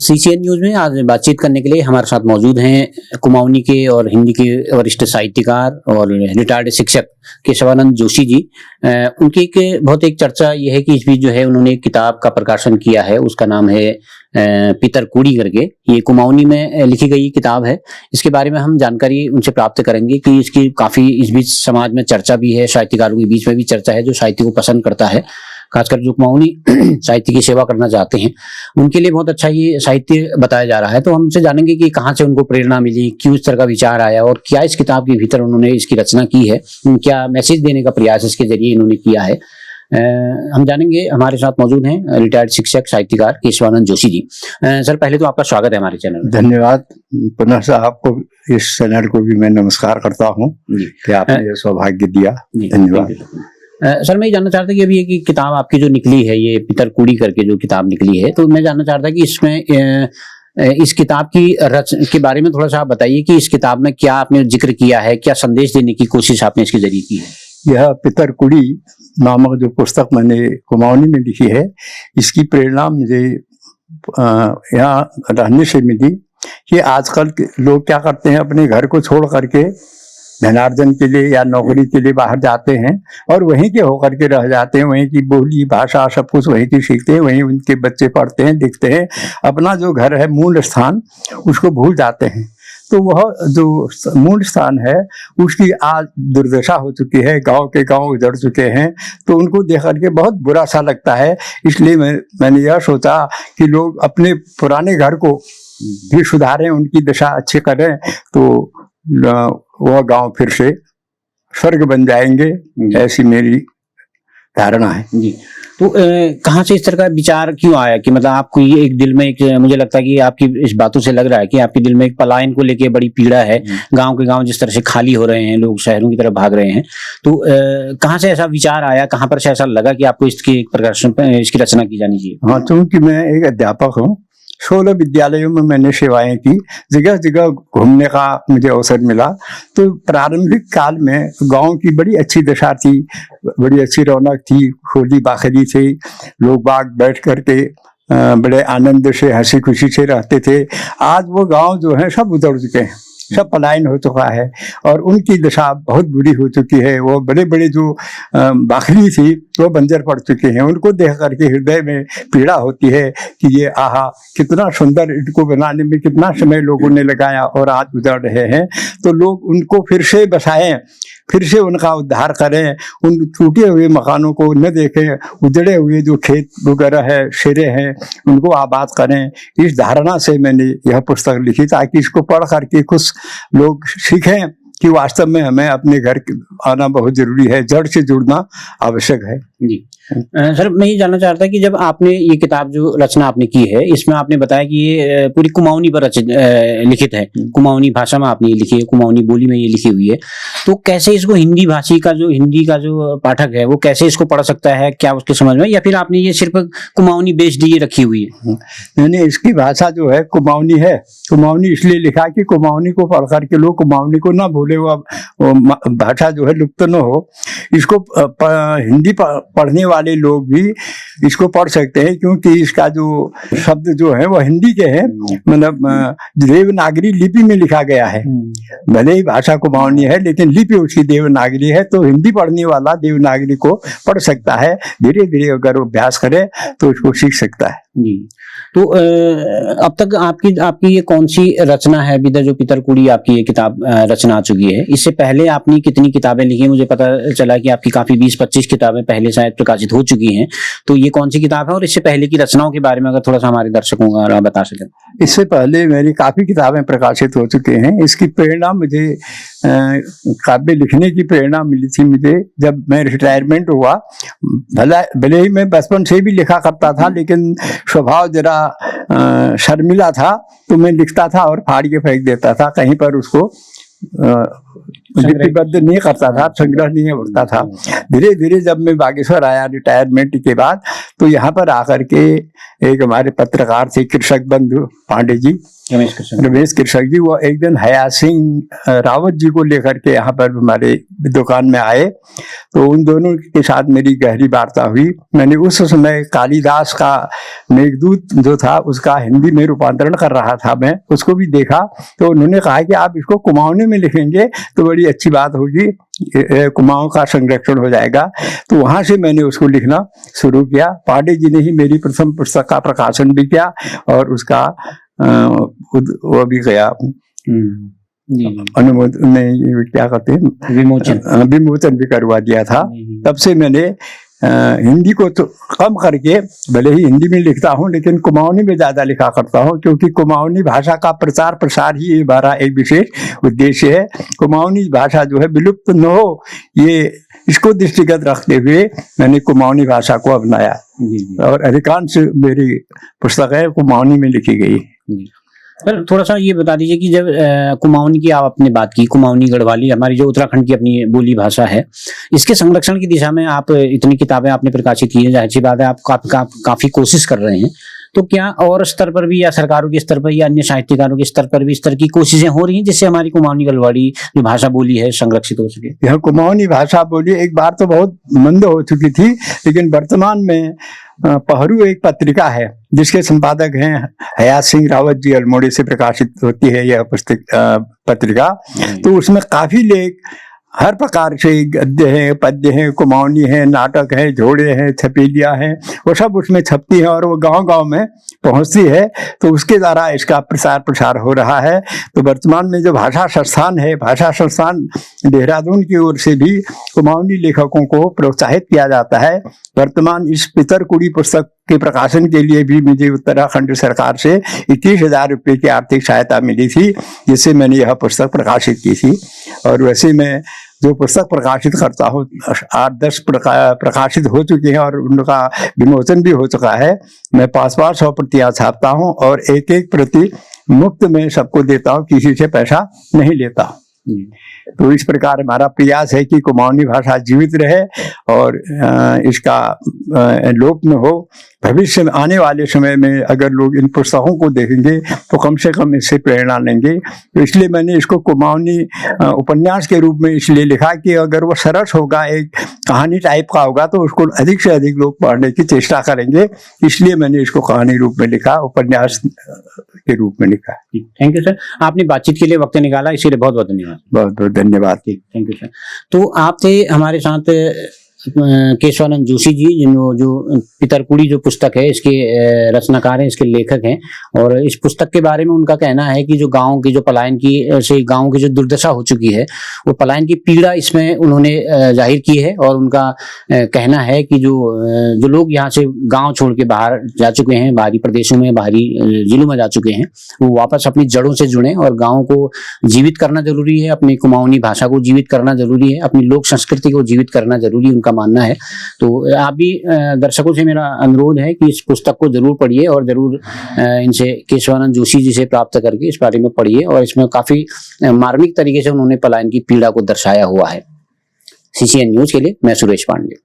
CCN news में आज बातचीत करने के लिए हमारे साथ मौजूद हैं कुमाऊनी के और हिंदी के वरिष्ठ साहित्यकार और रिटायर्ड शिक्षक केशवानंद जोशी जी। उनकी एक चर्चा ये है कि इस बीच जो है उन्होंने एक किताब का प्रकाशन किया है, उसका नाम है पितरकुड़ी करके। ये कुमाऊनी में लिखी गई किताब है। इसके बारे में हम जानकारी उनसे प्राप्त करेंगे कि इसकी काफी इस बीच समाज में चर्चा भी है, साहित्यकारों के बीच में भी चर्चा है जो साहित्य को पसंद करता है, खासकर जो कुमाऊनी साहित्य की सेवा करना चाहते हैं उनके लिए बहुत अच्छा ये साहित्य बताया जा रहा है। तो हमसे जानेंगे कि कहाँ से उनको प्रेरणा मिली, क्यों इस तरह का विचार आया और क्या इस किताब के भीतर उन्होंने इसकी रचना की है, क्या मैसेज देने का प्रयास इसके जरिए इन्होंने किया है। हम जानेंगे। हमारे साथ मौजूद हैं रिटायर्ड शिक्षक साहित्यकार केशवानंद जोशी जी। सर, पहले तो आपका स्वागत है हमारे चैनल में। धन्यवाद। पुनः से आपको, इस चैनल को भी मैं नमस्कार करता हूँ कि आपने ये सौभाग्य दिया। धन्यवाद। सर, मैं ये जानना चाहता कि अभी एक किताब आपकी जो निकली है, ये पितरकुड़ी करके जो किताब निकली है, तो मैं जानना चाहता कि इसमें इस किताब की के बारे में थोड़ा सा आप बताइए कि इस किताब में क्या आपने जिक्र किया है, क्या संदेश देने की कोशिश आपने इसके जरिए की है। यह पितरकुड़ी नामक जो पुस्तक मैंने कुमाऊनी में लिखी है, इसकी प्रेरणा मुझे यहाँ रहने से मिली कि आजकल लोग क्या करते हैं, अपने घर को छोड़ करके धनार्जन के लिए या नौकरी के लिए बाहर जाते हैं और वहीं के होकर के रह जाते हैं, वहीं की बोली भाषा सब कुछ वहीं की सीखते हैं, वहीं उनके बच्चे पढ़ते हैं लिखते हैं, अपना जो घर है मूल स्थान उसको भूल जाते हैं। तो वह जो मूल स्थान है उसकी आज दुर्दशा हो चुकी है, गांव के गांव उजड़ चुके हैं, तो उनको देख करके बहुत बुरा सा लगता है। इसलिए मैंने यह सोचा कि लोग अपने पुराने घर को भी सुधारें, उनकी दशा अच्छी करें, तो वह गांव फिर से स्वर्ग बन जाएंगे, ऐसी मेरी धारणा है जी। तो कहाँ से इस तरह का विचार क्यों आया कि मतलब आपको ये एक दिल में एक, मुझे लगता है कि आपकी इस बातों से लग रहा है कि आपके दिल में एक पलायन को लेके बड़ी पीड़ा है, गांव के गांव जिस तरह से खाली हो रहे हैं, लोग शहरों की तरफ भाग रहे हैं, तो कहाँ से ऐसा विचार आया, कहाँ पर से ऐसा लगा कि आपको इसकी इसकी रचना की जानी चाहिए। हाँ, चूंकि मैं एक अध्यापक हूँ, 16 विद्यालयों में मैंने सेवाएं की, जगह जगह घूमने का मुझे अवसर मिला। तो प्रारंभिक काल में गांव की बड़ी अच्छी दशा थी, बड़ी अच्छी रौनक थी, होली बाखरी थी, लोग बाग बैठ करके बड़े आनंद से हंसी खुशी से रहते थे। आज वो गांव जो है सब उजड़ चुके हैं, सब पलायन हो चुका है और उनकी दशा बहुत बुरी हो चुकी है। वो बड़े बड़े जो बाखरी थी वो बंजर पड़ चुके हैं। उनको देख करके हृदय में पीड़ा होती है कि ये आहा, कितना सुंदर, इनको बनाने में कितना समय लोगों ने लगाया और आज उजड़ रहे हैं। तो लोग उनको फिर से बसाएं, फिर से उनका उद्धार करें, उन टूटे हुए मकानों को न देखें, उजड़े हुए जो खेत वगैरह है, शेरे हैं, उनको आबाद करें। इस धारणा से मैंने यह पुस्तक लिखी ताकि इसको पढ़ करके कुछ लोग सीखें कि वास्तव में हमें अपने घर आना बहुत जरूरी है, जड़ से जुड़ना आवश्यक है जी। सर, मैं ये जानना चाहता कि जब आपने ये किताब जो रचना आपने की है, इसमें आपने बताया कि ये पूरी कुमाऊनी पर लिखित है, कुमाऊनी भाषा में आपने ये लिखी है, कुमाऊनी बोली में ये लिखी हुई है, तो कैसे इसको हिंदी का जो पाठक है वो कैसे इसको पढ़ सकता है, क्या उसके समझ में, या फिर आपने ये सिर्फ कुमाऊनी बेस्ड ये रखी हुई है। मैंने इसकी भाषा जो है कुमाऊनी है, कुमाऊनी इसलिए लिखा कि कुमाऊनी को पढ़ करके लोग कुमाऊनी को ना भूले, वो भाषा जो है लुप्त न हो। इसको हिंदी पढ़ने वाले लोग भी इसको पढ़ सकते हैं, क्योंकि इसका जो शब्द जो है वो हिंदी के हैं, मतलब देवनागरी लिपि में लिखा गया है। भले ही भाषा कुमाऊनी है लेकिन लिपि उसकी देवनागरी है, तो हिंदी पढ़ने वाला देवनागरी को पढ़ सकता है। धीरे धीरे अगर वो अभ्यास करे तो उसको सीख सकता है जी। तो अब तक आपकी ये कौन सी रचना है अभी तक जो पितरकुड़ी आपकी ये किताब रचना आ चुकी है? इससे पहले आपने कितनी किताबें लिखी? मुझे पता चला कि आपकी काफी 20-25 किताबें पहले शायद प्रकाशित हो चुकी हैं, तो ये कौन सी किताब है और इससे पहले की रचनाओं के बारे में अगर थोड़ा सा हमारे दर्शकों को बता सकें। इससे पहले मेरी काफी किताबें प्रकाशित हो चुके हैं। इसकी प्रेरणा मुझे काव्य लिखने की प्रेरणा मिली थी मुझे जब मैं रिटायरमेंट हुआ। भले ही मैं बचपन से भी लिखा करता था, लेकिन स्वभाव जरा शर्मिला था, तो मैं लिखता था और फाड़ के फेंक देता था, कहीं पर उसको लिपिबद्ध नहीं करता था, संग्रह नहीं होता था। धीरे धीरे जब मैं बागेश्वर आया रिटायरमेंट के बाद, तो यहाँ पर आकर के एक हमारे पत्रकार थे कृषक बंधु पांडे जी, रमेश कृष्ण जी, वो एक दिन हया सिंह रावत जी को लेकर के यहाँ पर हमारे दुकान में आए, तो उन दोनों के साथ मेरी गहरी वार्ता हुई। मैंने उस समय कालिदास का मेघदूत जो था उसका हिंदी में रूपांतरण कर रहा था, मैं उसको भी देखा, तो उन्होंने कहा कि आप इसको कुमाऊनी में लिखेंगे तो बड़ी अच्छी बात होगी, कुमाऊं का संरक्षण हो जाएगा। तो वहां से मैंने उसको लिखना शुरू किया। पांडे जी ने ही मेरी प्रथम पुस्तक का प्रकाशन भी किया और उसका वो भी गया अनुमोदन नहीं, क्या कहते हैं, विमोचन भी करवा दिया था। तब से मैंने हिंदी को तो कम करके, भले ही हिंदी में लिखता हूँ लेकिन कुमाऊनी में ज्यादा लिखा करता हूँ, क्योंकि कुमाऊनी भाषा का प्रचार प्रसार ही हमारा एक विशेष उद्देश्य है। कुमाऊनी भाषा जो है विलुप्त न हो, ये इसको दृष्टिगत रखते हुए मैंने कुमाऊनी भाषा को अपनाया और अधिकांश मेरी पुस्तकें कुमाऊनी में लिखी गई। सर थोड़ा सा ये बता दीजिए कि जब कुमाऊनी की आपने बात की, कुमाऊनी गढ़वाली हमारी जो उत्तराखंड की अपनी बोली भाषा है, इसके संरक्षण की दिशा में आप इतनी किताबें आपने प्रकाशित की है, जाहिर सी बात है आप काफी कोशिश कर रहे हैं, तो क्या और स्तर पर भी या सरकारों के स्तर पर या अन्य साहित्यकारों के स्तर पर भी इस तरह की कोशिशें हो रही हैं जिससे हमारी कुमाऊनी गढ़वाली जो भाषा बोली है संरक्षित हो सके? यह कुमाऊनी भाषा बोली एक बार तो बहुत मंद हो चुकी थी, लेकिन वर्तमान में पहरू एक पत्रिका है जिसके संपादक हैं हया सिंह रावत जी, अल्मोड़े से प्रकाशित होती है यह पुस्तक पत्रिका। तो उसमें काफी लेख हर प्रकार से, गद्य है, पद्य है, कुमाऊनी है, नाटक है, जोड़े हैं, छपेलियां हैं, वो सब उसमें छपती है और वो गांव-गांव में पहुंचती है, तो उसके द्वारा इसका प्रसार प्रसार हो रहा है। तो वर्तमान में जो भाषा संस्थान है, भाषा संस्थान देहरादून की ओर से भी कुमाऊनी लेखकों को प्रोत्साहित किया जाता है। वर्तमान इस पितरकुड़ी पुस्तक के प्रकाशन के लिए भी मुझे उत्तराखंड सरकार से 21,000 रुपये की आर्थिक सहायता मिली थी, जिससे मैंने यह पुस्तक प्रकाशित की थी। और वैसे मैं जो पुस्तक प्रकाशित करता हूँ 8-10 प्रकाशित हो चुकी हैं और उनका विमोचन भी हो चुका है। मैं 500 प्रतियां छापता हूँ और एक प्रति मुफ्त में सबको देता हूँ, किसी से पैसा नहीं लेता। तो इस प्रकार हमारा प्रयास है कि कुमाऊनी भाषा जीवित रहे और इसका लोप न हो। भविष्य में आने वाले समय में अगर लोग इन पुस्तकों को देखेंगे तो कम से कम इससे प्रेरणा लेंगे। तो इसलिए मैंने इसको कुमाऊनी उपन्यास के रूप में इसलिए लिखा कि अगर वो सरस होगा, एक कहानी टाइप का होगा, तो उसको अधिक से अधिक लोग पढ़ने की चेष्टा करेंगे। इसलिए मैंने इसको कहानी रूप में लिखा, उपन्यास के रूप में लिखा। थैंक यू सर, आपने बातचीत के लिए वक्त निकाला, इसीलिए बहुत बहुत धन्यवाद। बहुत बहुत धन्यवाद। Thank you sir. तो आप थे हमारे साथ केशवानंद जोशी जी, जो पितरकुड़ी जो पुस्तक है इसके रचनाकार हैं, इसके लेखक हैं। और इस पुस्तक के बारे में उनका कहना है कि जो गांव की जो पलायन की से गांव की जो दुर्दशा हो चुकी है, वो पलायन की पीड़ा इसमें उन्होंने जाहिर की है। और उनका कहना है कि जो लोग यहाँ से गांव छोड़ के बाहर जा चुके हैं, बाहरी प्रदेशों में, बाहरी जिलों में जा चुके हैं, वो वापस अपनी जड़ों से जुड़े और गाँव को जीवित करना जरूरी है, अपनी कुमाऊनी भाषा को जीवित करना जरूरी है, अपनी लोक संस्कृति को जीवित करना जरूरी है, उनका मानना है। तो आप भी दर्शकों से मेरा अनुरोध है कि इस पुस्तक को जरूर पढ़िए और जरूर इनसे केशवानंद जोशी जी से प्राप्त करके इस बारे में पढ़िए। और इसमें काफी मार्मिक तरीके से उन्होंने पलायन की पीड़ा को दर्शाया हुआ है। CCN न्यूज के लिए मैं सुरेश पांडे।